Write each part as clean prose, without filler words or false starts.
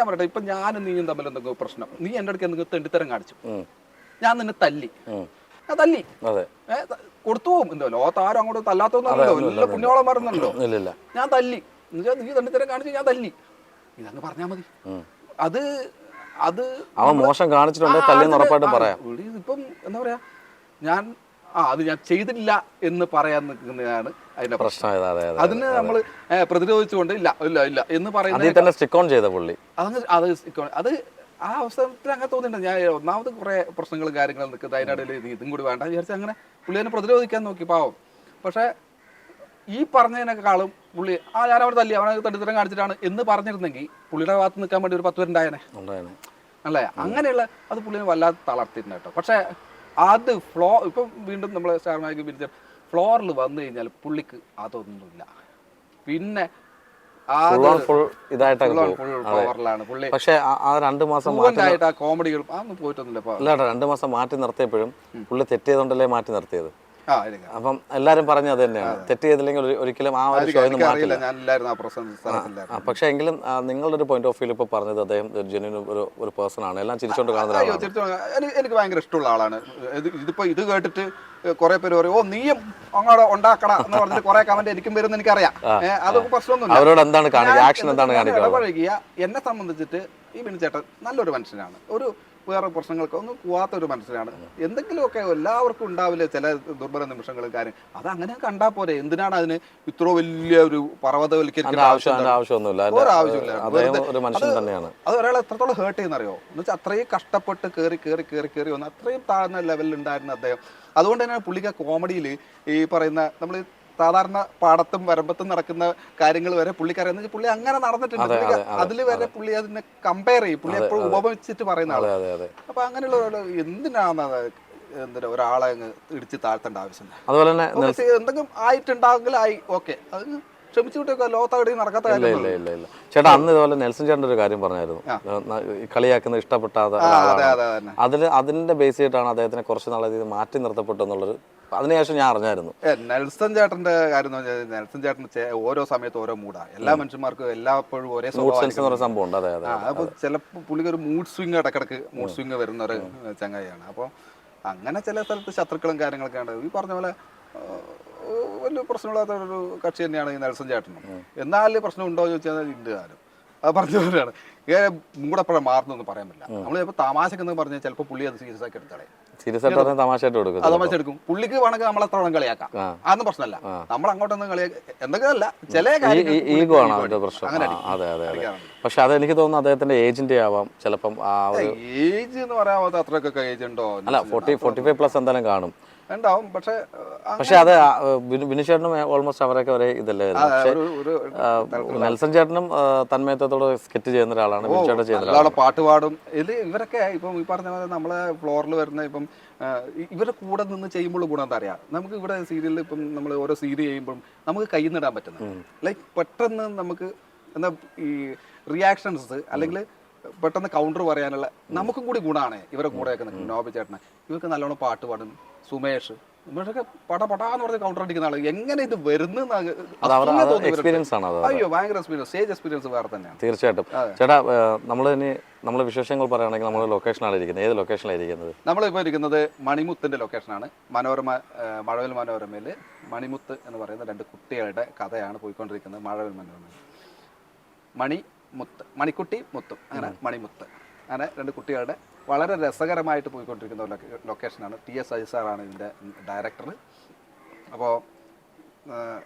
ഞാൻ പറയട്ടെ, ഇപ്പൊ ഞാനും നീയും തമ്മിൽ എന്തെങ്കിലും പ്രശ്നം, നീ എന്റെ അടുക്ക് എന്തെങ്കിലും തെണ്ടിത്തരം കാണിച്ചു, ഞാൻ നിന്നെ തല്ലി, ഞാൻ തല്ലി കൊടുത്തു പോകും. എന്തോ ലോകത്ത് ആരും അങ്ങോട്ട് തല്ലാത്തൊന്നുമല്ലോ, എല്ലാ പുണ്യോളം മറന്നല്ലോ. ഞാൻ തല്ലി എന്നുവെച്ചാൽ നീ തെണ്ടിത്തരം കാണിച്ചു, ഞാൻ തല്ലി, ഇതങ്ങ് പറഞ്ഞാൽ മതി. അത് അത് മോശം കാണിച്ചിട്ടുണ്ടെങ്കിൽ ഇപ്പം എന്താ പറയാ, ഞാൻ അത് ഞാൻ ചെയ്തില്ല എന്ന് പറയാൻ നിൽക്കുന്നതാണ് അതിന്റെ പ്രശ്നം. അതിന് നമ്മൾ പ്രതിരോധിച്ചുകൊണ്ട് ഇല്ല ഇല്ല ഇല്ല എന്ന് പറയുന്നത് അത് ആ അവസരത്തിൽ അങ്ങനെ തോന്നിയിട്ടുണ്ട്. ഞാൻ ഒന്നാമത് കുറെ പ്രശ്നങ്ങളും കാര്യങ്ങളും നിൽക്കുന്നത് അതിനിടയിൽ ഇതും കൂടി വേണ്ട വിചാരിച്ച് അങ്ങനെ പുള്ളി തന്നെ പ്രതിരോധിക്കാൻ നോക്കി, പാവം. പക്ഷെ ഈ പറഞ്ഞതിനേക്കാളും പുള്ളി ഞാൻ അവിടെ തല്ലി, അവനെ തട്ടിത്തരം കാണിച്ചിട്ടാണ് എന്ന് പറഞ്ഞിരുന്നെങ്കിൽ പുള്ളിയുടെ ഭാഗത്ത് നിൽക്കാൻ വേണ്ടി ഒരു 10 പേരുണ്ടായനെ അല്ലേ. അങ്ങനെയുള്ള അത് പുള്ളിനെ വല്ലാതെ തളർത്തിയിരുന്നു കേട്ടോ. പക്ഷെ അത് ഇപ്പം വീണ്ടും നമ്മൾ സ്റ്റാർമാക്കി പിരിച്ച ഫ്ലോറിൽ വന്നു കഴിഞ്ഞാൽ പുള്ളിക്ക് അതൊന്നുമില്ല. പിന്നെ പവറിലാണ് പുള്ളി. പക്ഷെ ആ 2 മാസം കോമഡികൾ അതൊന്നും പോയിട്ടൊന്നുമില്ല. 2 മാസം മാറ്റി നിർത്തിയപ്പോഴും പുള്ളി തെറ്റിയതുകൊണ്ടല്ലേ മാറ്റി നിർത്തിയത്. അപ്പം എല്ലാരും പറഞ്ഞു അത് തന്നെയാണ്, തെറ്റ് ചെയ്തില്ലെങ്കിൽ ഒരിക്കലും ആ ഒരു ഷോയിൽ നിന്ന് മാറ്റില്ല. പക്ഷെ എങ്കിലും നിങ്ങളുടെ ഒരു പോയിന്റ് ഓഫ് വ്യൂ ഇപ്പൊ പറഞ്ഞത് അദ്ദേഹം ജെന്യൂൻ ഒരു പേഴ്സൺ ആണ്, എല്ലാം ചിരിച്ചോണ്ട് കാണുന്നതാണ്. എനിക്ക് ഭയങ്കര ഇഷ്ടമുള്ള ആളാണ്. ഇതിപ്പോ ഇത് കേട്ടിട്ട് കുറെ പേര് പറയും, ഓ നീയും അങ്ങോട്ട് ഉണ്ടാക്കണ എന്ന് പറഞ്ഞിട്ട് കുറെ കമന്റ് എനിക്കും വരുന്ന എനിക്കറിയാം. അതൊക്കെ പ്രശ്നമൊന്നുമില്ല. അവരോട് എന്താണ് ആക്ഷൻ എന്താണ് ഇടപഴകിയ എന്നെ സംബന്ധിച്ചിട്ട് ഈ ബിനുചേട്ടൻ നല്ലൊരു മനുഷ്യനാണ്, ഒരു വേറെ പ്രശ്നങ്ങൾക്കൊന്നും പോവാത്തൊരു മനുഷ്യനാണ്. എന്തെങ്കിലുമൊക്കെ എല്ലാവർക്കും ഉണ്ടാവില്ല ചില ദുർബല നിമിഷങ്ങളും കാര്യം, അത് അങ്ങനെ കണ്ടാ പോരെ. എന്തിനാണ് അതിന് ഇത്ര വലിയ ഒരു പർവ്വതവൽക്കരിക്കേണ്ട ആവശ്യമൊന്നുമില്ല. അത് ഒരാളെ എത്രത്തോളം ഹേർട്ട് ചെയ്യുന്നറിയോ എന്ന് വെച്ചാൽ അത്രയും കഷ്ടപ്പെട്ട് കയറി വന്ന് അത്രയും താഴ്ന്ന ലെവലിൽ ഉണ്ടായിരുന്ന അദ്ദേഹം. അതുകൊണ്ട് തന്നെയാണ് പുള്ളിക്ക് കോമഡിയിൽ ഈ പറയുന്ന നമ്മൾ സാധാരണ പാടത്തും വരമ്പത്തും നടക്കുന്ന കാര്യങ്ങൾ വരെ പുള്ളിക്കറിയാന്ന് വെച്ചാൽ പുള്ളി അങ്ങനെ നടന്നിട്ടുണ്ട്. അതിൽ വരെ പുള്ളി അതിനെ കമ്പയർ ചെയ്യും, പുള്ളി എപ്പോഴും ഉപമിച്ചിട്ട് പറയുന്ന ആളാണ്. അപ്പൊ അങ്ങനെയുള്ള എന്തിനാണ് ഒരാളെ ഇടിച്ച് താഴ്ത്തേണ്ട ആവശ്യമില്ല. അതുപോലെ തന്നെ എന്തെങ്കിലും ആയിട്ടുണ്ടാകുമെങ്കിൽ ആയി, ഓക്കെ, അത് ക്ഷമിച്ചുവിട്ടൊക്കെ ലോകത്തവിടെ നടക്കാത്ത കാര്യമില്ല. ചേട്ടാ അന്ന് ഇതുപോലെ നെൽസൺ ചേട്ടൻ്റെ ഒരു കാര്യം പറഞ്ഞായിരുന്നു, കളിയാക്കുന്ന ഇഷ്ടപ്പെട്ടാതെ അതിന്റെ ബേസ് ചെയ്തിട്ടാണ് അദ്ദേഹത്തിനെ കുറച്ച് നാളെ മാറ്റി നിർത്തപ്പെട്ടു എന്നുള്ളത് അതിനുശേഷം ഞാൻ അറിഞ്ഞായിരുന്നു. നെൽസൺ ചേട്ടന്റെ കാര്യം എന്ന് പറഞ്ഞാൽ നെൽസൺ ചേട്ടൻ ഓരോ സമയത്ത് ഓരോ മൂഡാണ്. എല്ലാ മനുഷ്യന്മാർക്കും എല്ലാപ്പോഴും ഒരേ സംഭവം ഉണ്ട്. അപ്പൊ ചിലപ്പോൾ പുള്ളിക്ക് ഒരു മൂഡ് സ്വിങ് ഇടക്കിടക്ക് മൂഡ് സ്വിങ് വരുന്ന ഒരു ചങ്ങായിയാണ്. അപ്പോൾ അങ്ങനെ ചില സ്ഥലത്ത് ശത്രുക്കളും കാര്യങ്ങളൊക്കെ ഉണ്ട്. ഈ പറഞ്ഞ പോലെ വലിയ പ്രശ്നമില്ലാത്ത ഒരു കക്ഷി തന്നെയാണ് ഈ നെൽസൺ ചേട്ടനും. എന്നാൽ പ്രശ്നം ഉണ്ടോ എന്ന് ചോദിച്ചാൽ ഉണ്ട്. കാര്യം അത് പറഞ്ഞ പോലെയാണ്, മൂടപ്പഴം മാറുന്നൊന്നും പറയാൻ പറ്റില്ല. നമ്മൾ ചിലപ്പോൾ തമാശക്കെന്ന് പറഞ്ഞാൽ ചിലപ്പോൾ പുള്ളി അത് സീരിയസ് ആക്കി എടുത്താളെ തമാശ എടുക്കും. പുള്ളിക്ക് വേണമെങ്കിൽ നമ്മളെ എത്ര കളിയാക്കാം, അതൊന്നും പ്രശ്നമല്ല. നമ്മൾ അങ്ങോട്ടൊന്നും കളിയാക്കാം എന്തൊക്കെയല്ല ചില പക്ഷെ അതെനിക്ക് തോന്നുന്നു അദ്ദേഹത്തിന്റെ ഏജിന്റെ ആവാം ചിലപ്പം. ഏജ് എന്ന് പറയാൻ അത്രയൊക്കെ ഏജ് ഉണ്ടോ? അല്ല 45+ എന്തായാലും കാണും ഉണ്ടാവും. പക്ഷെ അത് ബിനുചേട്ടനും ഓൾമോസ്റ്റ് അവരൊക്കെ ഒരേ ഇതല്ലേ. നെൽസൺ ചേട്ടനും തന്മയത്തോടെ സ്കെറ്റ് ചെയ്യുന്ന ഒരാളാണ്, ബിനുചേട്ടൻ ചെയ്യുന്ന ഒരാളാണ്, പാട്ട് പാടും. ഇവരൊക്കെ ഇപ്പം ഈ പറഞ്ഞ പോലെ നമ്മളെ ഫ്ലോറിൽ വരുന്ന ഇപ്പം ഇവരുടെ കൂടെ നിന്ന് ചെയ്യുമ്പോൾ ഗുണം എന്താ അറിയാം, നമുക്ക് ഇവിടെ സീരിയലിൽ ഇപ്പം നമ്മൾ ഓരോ സീരിയൽ ചെയ്യുമ്പോഴും നമുക്ക് കയ്യിൽ നിന്നിടാൻ പറ്റുന്നത്, ലൈക്ക് പെട്ടെന്ന് നമുക്ക് എന്താ ഈ റിയാക്ഷൻസ് അല്ലെങ്കിൽ പെട്ടെന്ന് കൗണ്ടർ പറയാനുള്ള നമുക്കും കൂടി ഗുണമാണ് ഇവരുടെ കൂടെയൊക്കെ നിൽക്കുന്നത്. നോബി ചേട്ടന് ഇവർക്ക് നല്ലോണം പാട്ട് പാടും, സുമേഷ് ഒക്കെ പടാന്ന് പറഞ്ഞ് കൗണ്ടർ അടിക്കുന്ന ആള്. എങ്ങനെ ഇത് വരുന്ന അയ്യോ ഭയങ്കര എക്സ്പീരിയൻസ്, സ്റ്റേജ് എക്സ്പീരിയൻസ് വേറെ തന്നെയാണ്. തീർച്ചയായിട്ടും. ചേട്ടാ നമ്മള് വിശേഷങ്ങൾ പറയുകയാണെങ്കിൽ നമ്മൾ ലൊക്കേഷനാണ് ഇരിക്കുന്നത്. ഏത് ലൊക്കേഷനിലായിരിക്കുന്നത്? നമ്മളിപ്പോൾ ഇരിക്കുന്നത് മണിമുത്തിന്റെ ലൊക്കേഷനാണ്. മഴവിൽ മനോരമയില് മണിമുത്ത് എന്ന് പറയുന്ന 2 കുട്ടികളുടെ കഥയാണ് പോയിക്കൊണ്ടിരിക്കുന്നത്. മഴവിൽ മനോരമയിൽ മണിക്കുട്ടി മുത്തും, അങ്ങനെ മണിമുത്ത്, അങ്ങനെ 2 കുട്ടികളുടെ വളരെ രസകരമായിട്ട് പോയിക്കൊണ്ടിരിക്കുന്ന ഒരു ലൊക്കേഷനാണ്. TS അജിസാറാണ് ഇതിൻ്റെ ഡയറക്ടർ. അപ്പോൾ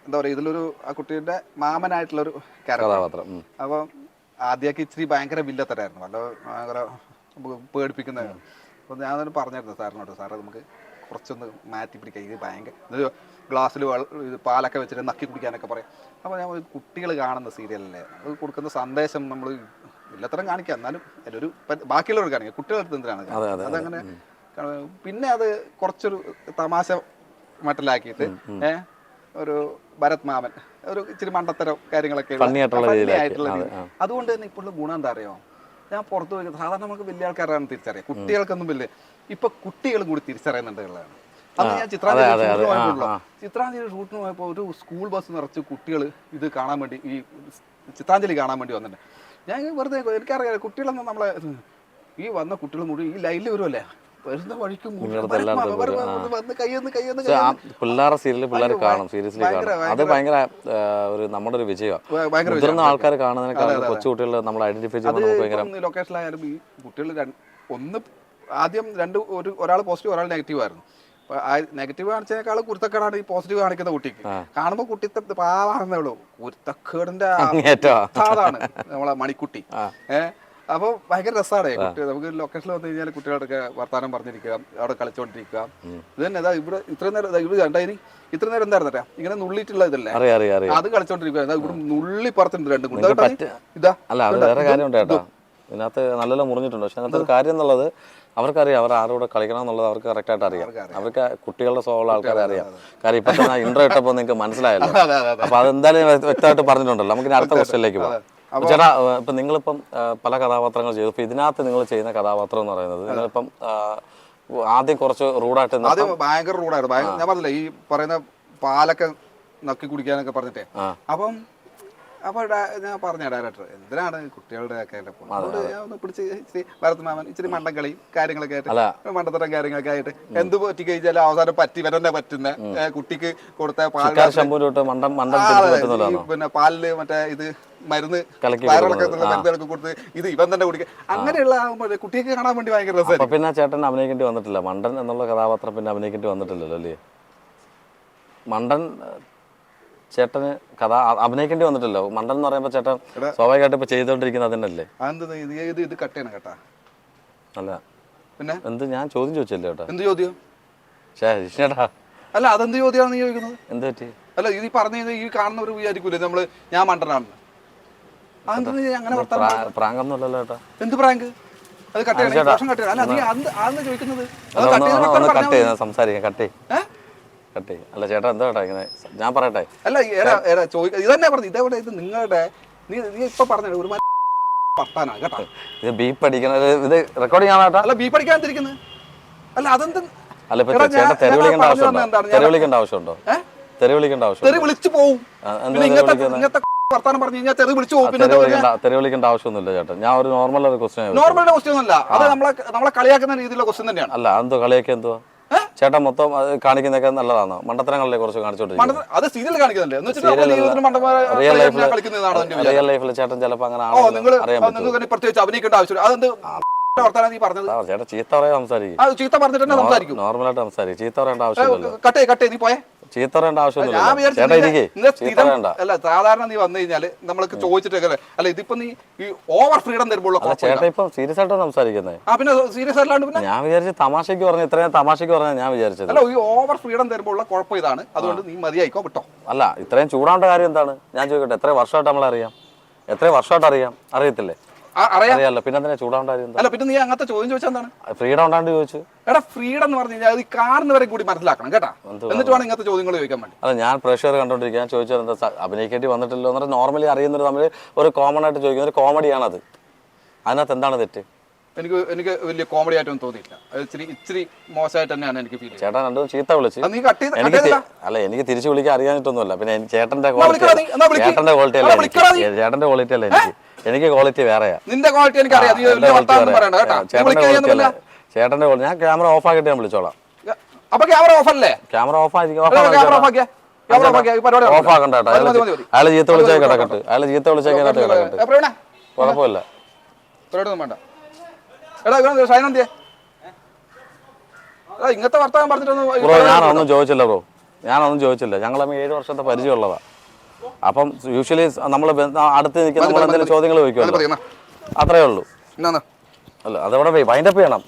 എന്താ പറയുക, ഇതിലൊരു ആ കുട്ടീൻ്റെ മാമനായിട്ടുള്ളൊരു കഥാപാത്രം. അപ്പോൾ ആദ്യമൊക്കെ ഇച്ചിരി ഭയങ്കര വില്ലത്തരായിരുന്നു, ഭയങ്കര പേടിപ്പിക്കുന്ന. അപ്പോൾ ഞാനതിന് പറഞ്ഞിരുന്നു സാറിനോട്, സാറേ നമുക്ക് കുറച്ചൊന്ന് മാറ്റി പിടിക്കാം, ഇത് ഭയങ്കര ഗ്ലാസ്സിൽ പാലൊക്കെ വെച്ചിട്ട് നക്കി കുടിക്കാനൊക്കെ പറയും. അപ്പോൾ ഞാൻ കുട്ടികൾ കാണുന്ന സീരിയലല്ലേ, അത് കൊടുക്കുന്ന സന്ദേശം നമ്മൾ എല്ലാത്തരം കാണിക്കാം, എന്നാലും അതിലൊരു ബാക്കിയുള്ളവർ കാണിക്കാം, കുട്ടികളെടുത്ത് എന്തിനാണ് അതങ്ങനെ. പിന്നെ അത് കുറച്ചൊരു തമാശ മട്ടിലാക്കിയിട്ട് ഒരു ഭരത് മാമൻ ഒരു ഇച്ചിരി മണ്ടത്തരം കാര്യങ്ങളൊക്കെ ആയിട്ടുള്ള. അതുകൊണ്ട് തന്നെ ഇപ്പോഴുള്ള ഗുണം എന്താ അറിയോ, ഞാൻ പുറത്ത് പോയി സാധാരണ നമുക്ക് വലിയ ആൾക്കാരാണ് തിരിച്ചറിയാം, കുട്ടികൾക്കൊന്നും വലിയ ഇപ്പൊ കുട്ടികളും കൂടി തിരിച്ചറിയുന്നുണ്ട് ഉള്ളതാണ്. അന്ന് ഞാൻ ചിത്രാഞ്ജലി ഷൂട്ടിന് പോയപ്പോൾ ഒരു സ്കൂൾ ബസ് നിറച്ച് കുട്ടികൾ ഇത് കാണാൻ വേണ്ടി, ഈ ചിത്രാഞ്ജലി കാണാൻ വേണ്ടി വന്നിട്ടുണ്ട്. ഞാൻ വെറുതെ എനിക്കറിയാം കുട്ടികളൊന്നും നമ്മളെ ഈ വന്ന കുട്ടികൾ മുഴുവൻ ഈ ലൈനിൽ വരുമല്ലേ വരുന്ന വഴിക്ക് വന്ന് കയ്യൊന്ന് പിള്ളേരുടെ സീരിയൽ പിള്ളേർ കാണും, സീരിയസ്ലി കാണും. അത് ഭയങ്കര ഒരു നമ്മുടെ ഒരു വിജയമാണ്. മുതിർന്ന ആൾക്കാർ കാണുന്നതിനേക്കാൾ കൊച്ചുകുട്ടികൾ നമ്മൾ ഐഡന്റിഫൈ ചെയ്യുമ്പോൾ ഭയങ്കര ലൊക്കേഷനിലായാലും ഈ കുട്ടികൾ ഒന്ന് ആദ്യം ഒരാൾ പോസിറ്റീവ് ഒരാൾ നെഗറ്റീവ് ആയിരുന്നു. നെഗറ്റീവ് കാണിച്ചതിനേക്കാൾ കുരുത്തക്കേടാണ് ഈ പോസിറ്റീവ് കാണിക്കുന്ന കുട്ടിക്ക്. കാണുമ്പോൾ കുട്ടി പാവാണെന്നേ ഉള്ളൂ, കുരുത്തക്കേടിന്റെ അതാണ് നമ്മളെ മണിക്കുട്ടി. അപ്പോൾ ഭയങ്കര രസമാണ് കുട്ടികൾ. നമുക്ക് ലൊക്കേഷനിൽ വന്നു കഴിഞ്ഞാൽ കുട്ടികളൊക്കെ വർത്താനം പറഞ്ഞിരിക്കുക, അവിടെ കളിച്ചോണ്ടിരിക്കുക. ഇത് തന്നെ ഇതാ ഇവിടെ ഇത്ര നേരം ഇവിടെ കണ്ടതിന് ഇത്ര നേരം എന്തായിരുന്നേ ഇങ്ങനെ നുള്ളിയിട്ടുള്ള ഇതല്ലേ, അത് കളിച്ചോണ്ടിരിക്കുക. ഇവിടെ നുള്ളി പറത്തുണ്ട് രണ്ടും കൂടി. ഇതാ അല്ല, അത് വേറെ കാര്യമുണ്ട് കേട്ടോ. ഇതിനകത്ത് നല്ലോണം മുറിഞ്ഞിട്ടുണ്ട്. പക്ഷെ അതിനകത്ത് ഒരു കാര്യം എന്നുള്ളത് അവർക്കറിയാം അവർ ആരോടെ കളിക്കണം എന്നുള്ളത് അവർക്ക് കറക്റ്റായിട്ട് അറിയാം. അവർക്ക് കുട്ടികളുടെ സ്വഭാവമുള്ള ആൾക്കാരെ അറിയാം. കാര്യം ഇപ്പൊ തന്നെ ഇൻട്രോ ഇട്ടപ്പോൾ നിങ്ങൾക്ക് മനസ്സിലായല്ലോ. അപ്പൊ അതെന്തായാലും വ്യക്തമായിട്ട് പറഞ്ഞിട്ടുണ്ടല്ലോ. നമുക്ക് അടുത്ത ക്വസ്റ്റ്യനിലേക്ക് പോകാം. ചേട്ടാ, ഇപ്പൊ നിങ്ങളിപ്പം പല കഥാപാത്രങ്ങൾ ചെയ്തു. ഇപ്പൊ ഇതിനകത്ത് നിങ്ങൾ ചെയ്യുന്ന കഥാപാത്രം എന്ന് പറയുന്നത് നിങ്ങളിപ്പം ആദ്യം കുറച്ച് റൂഡായിട്ട് ഭയങ്കര റൂഡായിരുന്നു. ഞാൻ പറഞ്ഞില്ല ഈ പറയുന്ന പാലൊക്കെ നക്കി കുടിക്കാനൊക്കെ പറഞ്ഞിട്ടേ. അപ്പൊ ഞാൻ പറഞ്ഞ ഡയറക്ടർ എന്തിനാണ് കുട്ടികളുടെ ഒക്കെ ഒന്ന് പിടിച്ച് ഇച്ചിരി ഭരതമാമൻ ഇച്ചിരി മണ്ടൻകളിയും കാര്യങ്ങളൊക്കെ ആയിട്ട് മണ്ടത്തരം കാര്യങ്ങളൊക്കെ ആയിട്ട് എന്ത് പറ്റി കഴിഞ്ഞാലും അവസാനം വരന്നെ പറ്റുന്ന കുട്ടിക്ക് കൊടുത്ത പിന്നെ പാലില് മറ്റേ ഇത് മരുന്ന് വയറിളക്കത്തിലൊക്കെ കൊടുത്ത് ഇത് ഇവൻ തന്നെ കുടിക്കുക അങ്ങനെയുള്ള കുട്ടിയൊക്കെ കാണാൻ വേണ്ടി ഭയങ്കര രസം. പിന്നെ ചേട്ടൻ അഭിനയിക്കേണ്ടി വന്നിട്ടില്ല, മണ്ടൻ എന്നുള്ള കഥാപാത്രം പിന്നെ അഭിനയിക്കേണ്ടി വന്നിട്ടില്ലല്ലോ അല്ലേ? മണ്ടൻ ചേട്ടന് അഭിനയിക്കേണ്ടി വന്നിട്ടില്ലോ. മണ്ടൻ എന്ന് പറയുമ്പോ ചേട്ടൻ സ്വാഭാവികമായിട്ട് ഇപ്പൊ ചെയ്തോണ്ടിരിക്കുന്നത് അതിനല്ലേ? ഇത് കട്ട് ചെയ്യണം കേട്ടാ. അല്ല പിന്നെ എന്ത് ഞാൻ ചോദ്യം ചോദിച്ചല്ലേ ചേട്ടാ? എന്ത് ചോദ്യം? ചേട്ടാ അല്ല അതെന്ത് ചോദ്യമാണ് നീ ചോദിക്കുന്നത്? എന്ത് പറ്റി? അല്ല ഇത് പറഞ്ഞ ഈ കാണുന്നവർ വിചാരിക്കൂലേ നമ്മള് ഞാൻ മണ്ടനാണെന്ന്. അങ്ങനെ പ്രാങ്കൊന്നുമല്ലല്ലോ ചേട്ടാ. എന്ത് പ്രാങ്ക്? അത് കട്ട് ചെയ്യണം. അല്ല നീ അന്ന് ചോദിക്കുന്നത് സംസാരിക്കാം. കട്ട് അല്ല ചേട്ടാ, എന്താ ചേട്ടാ ഇങ്ങനെ? ഞാൻ പറയട്ടെ. അല്ല ഇതന്നെ പറഞ്ഞു ഇതേവിടെ ഇത് നിങ്ങളുടെ നീ ഇപ്പൊ പറഞ്ഞത് ഒരു വർത്താനാ കേട്ടോ. ഇത് ബീപ്പ് അടിക്കണ ഇത് റെക്കോർഡിംഗ് ആണ് കേട്ടോ. അല്ല ബീപ്പ് അടിക്കാൻ തിരിക്കുന്നത് അല്ല അതെന്ത്? അല്ല ഇപ്പൊ ചേട്ടാ തെറി വിളിക്കേണ്ട ആവശ്യമുണ്ടോ? തെറി വിളിക്കേണ്ട ആവശ്യം? തെറി വിളിച്ചു പോവും. ഇങ്ങനത്തെ വർത്താനം പറഞ്ഞു കഴിഞ്ഞാൽ തെറി വിളിച്ചു പോകും. തെറി വിളിക്കേണ്ട ആവശ്യമൊന്നുമില്ല ചേട്ടാ. ഞാൻ ഒരു നോർമൽ ക്വസ്റ്റ്യൻ. നോർമൽ ക്വസ്റ്റ്യൻ ഒന്നുമല്ല, അത് നമ്മളെ കളിയാക്കുന്ന രീതിയിലുള്ള ക്വസ്റ്റ്യൻ തന്നെയാണ്. അല്ല എന്തോ കളിയാക്കി എന്തുവാ ചേട്ടാ? മൊത്തം കാണിക്കുന്നതൊക്കെ നല്ലതാണോ? മണ്ടത്തരങ്ങളിലെ കുറച്ച് കാണിച്ചോണ്ടിരിക്കും. അത് സീരിയൽ കാണിക്കുന്നുണ്ട്. റിയൽ ലൈഫിൽ ചേട്ടൻ ചിലപ്പോ അങ്ങനെ അറിയാൻ പ്രത്യേകിച്ച് അഭിനയിക്കേണ്ട ആവശ്യമില്ല. അതെന്ത് വർത്താനം നീ പറഞ്ഞത്? ചേട്ടാ ചീത്ത പറയാൻ സംസാരിക്കും. ചീത്ത പറഞ്ഞിട്ട് തന്നെ സംസാരിക്കും. നോർമലായിട്ട് സംസാരിക്കും. ചീത്ത പറയേണ്ട ആവശ്യമില്ലല്ലോ. കട്ടേ നീ പോയെ. ചീത്ത പറയേണ്ട ആവശ്യമൊന്നുമില്ല. അല്ല സാധാരണ നീ വന്നു കഴിഞ്ഞാല് നമ്മൾക്ക് ചോദിച്ചിട്ടൊക്കെ അല്ല ഇതിപ്പോ നീ ഈ ഓവർ ഫ്രീഡം തരുമ്പോൾ ചേട്ടാ ഇപ്പൊ സീരിയസ് ആയിട്ട് സംസാരിക്കുന്നത്. പിന്നെ സീരിയസ് അല്ലാണ്ട് പിന്നെ ഞാൻ വിചാരിച്ചു തമാശക്ക് പറഞ്ഞ ഇത്രയും തമാശക്ക് പറഞ്ഞാൽ ഞാൻ വിചാരിച്ചത്. അല്ല ഈ ഓവർ ഫ്രീഡം തരുമ്പോൾ കുഴപ്പം ഇതാണ്. അതുകൊണ്ട് നീ മതിയായിക്കോ വിട്ടോ. അല്ല ഇത്രയും ചൂടാവേണ്ട കാര്യം എന്താണ്? ഞാൻ ചോദിക്കട്ടെ, എത്ര വർഷമായിട്ട് നമ്മളറിയാം? എത്ര വർഷമായിട്ട് അറിയത്തില്ലേ? അറിയാലോ, പിന്നെ എന്തിനാ ചൂടാവേണ്ട കാര്യം? അല്ല പിന്നെ നീ അങ്ങനത്തെ ചോദ്യം ചോദിച്ചാൽ എന്താണ്? ഫ്രീഡം ഉണ്ടാണ്ട് ചോദിച്ചു. എടാ ഫ്രീഡം എന്ന് പറഞ്ഞു കഴിഞ്ഞാൽ ഈ കാണുന്നവരെ കൂടി മനസ്സിലാക്കണം കേട്ടാ. എന്നിട്ട് വേണം ഇങ്ങനത്തെ ചോദ്യങ്ങൾ ചോദിക്കാൻ വേണ്ടി. അല്ല ഞാൻ പ്രേക്ഷകർ കണ്ടോണ്ടിരിക്കുക. ഞാൻ ചോദിച്ചത് എന്താ അഭിനയിക്കേണ്ടി വന്നിട്ടില്ലോ എന്ന് പറഞ്ഞാൽ നോർമലി അറിയുന്നൊരു തമ്മിൽ ഒരു കോമൺ ആയിട്ട് ചോദിക്കുന്ന ഒരു കോമഡിയാണത്. അതിനകത്ത് എന്താണ് തെറ്റ്? എനിക്ക് വലിയ കോമഡി ആയിട്ടൊന്നും തോന്നിയില്ല. ഇച്ചിരി മോശമായിട്ട് തന്നെയാണ് എനിക്ക് ഫീൽ. ചേട്ടൻ രണ്ടും ചീത്ത വിളിച്ച് അല്ല എനിക്ക് തിരിച്ചു വിളിക്കാൻ അറിയാനിട്ടൊന്നുമല്ല. പിന്നെ ചേട്ടന്റെ ക്വാളിറ്റി അല്ല എനിക്ക് ക്വാളിറ്റി വേറെയാ. നിന്റെ ക്വാളിറ്റി എനിക്ക് അറിയാം. ചേട്ടന്റെ ക്വാളിറ്റി ഞാൻ ക്യാമറ ഓഫ് ആക്കിയിട്ട് ഞാൻ വിളിച്ചോളാം. അപ്പൊ ക്യാമറ ഓഫ് അല്ലേ? ക്യാമറ ഓഫ് ആക്കണ്ട കേട്ടോ. അയാള് ചീത്ത വിളിച്ചാൽ കിടക്കട്ടെ. അയാള് ചീത്ത വിളിച്ചാൽ കിടക്കട്ടെ. കുഴപ്പമില്ല. ഇങ്ങനത്തെ വർത്തമാനം പറഞ്ഞിട്ടൊന്നും ബ്രോ ഞാനൊന്നും ചോദിച്ചില്ല. ബ്രോ ഞാനൊന്നും ചോദിച്ചില്ല. ഞങ്ങൾ 7 വർഷത്തെ പരിചയമുള്ളതാ. അപ്പം യൂഷ്വലി നമ്മൾ അടുത്ത് നിൽക്കുന്ന നമ്മൾ എന്തെങ്കിലും ചോദ്യങ്ങൾ ചോദിക്കുമല്ലോ, അത്രേ ഉള്ളൂ. അല്ല അതവിടെ വൈൻഡപ്പ് ചെയ്യണം.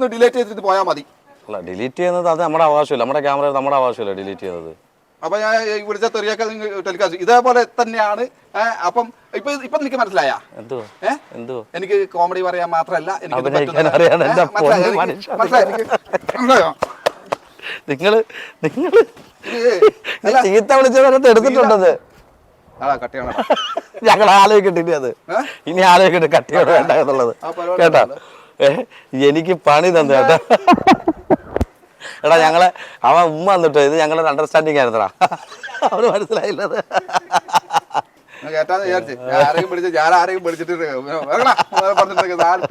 ഡിലീറ്റ് ചെയ്തിട്ട് പോയാൽ മതി. അല്ല ഡിലീറ്റ് ചെയ്യുന്നത് അത് നമ്മുടെ അവകാശമില്ല. നമ്മുടെ ക്യാമറ നമ്മുടെ ആവശ്യമില്ല ഡിലീറ്റ് ചെയ്യുന്നത്. അപ്പൊ ഞാൻ വിളിച്ച തെറിയൊക്കെ ടെലികാസ്റ്റ് ഇതേപോലെ തന്നെയാണ്. അപ്പം ഇപ്പൊ എനിക്ക് മനസ്സിലായ എന്തോ എനിക്ക് കോമഡി പറയാൻ മാത്രല്ല നിങ്ങള് ചീത്ത വിളിച്ചവരത്ത് എടുത്തിട്ടുണ്ടത്. ഞങ്ങൾ ആലോചിക്കട്ടെ അത് ഇനി ആലോചിക്കട്ടെ കട്ടിയോട് വേണ്ട എന്നുള്ളത് കേട്ടാ. എനിക്ക് പണി തന്നു കേട്ടാ. എടാ ഞങ്ങളെ അവൻ ഉമ്മ വന്നിട്ടോ ഇത് ഞങ്ങളൊരു അണ്ടർസ്റ്റാൻഡിങ് ആയിരുന്നടാ. അവന് മനസ്സിലായില്ലത്. കേട്ടാന്ന് വിചാരിച്ചു. ഞാൻ ആരെയും വിളിച്ചിട്ട് പറഞ്ഞിട്ട്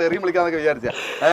തെറിയും വിളിക്കാന്നൊക്കെ വിചാരിച്ച.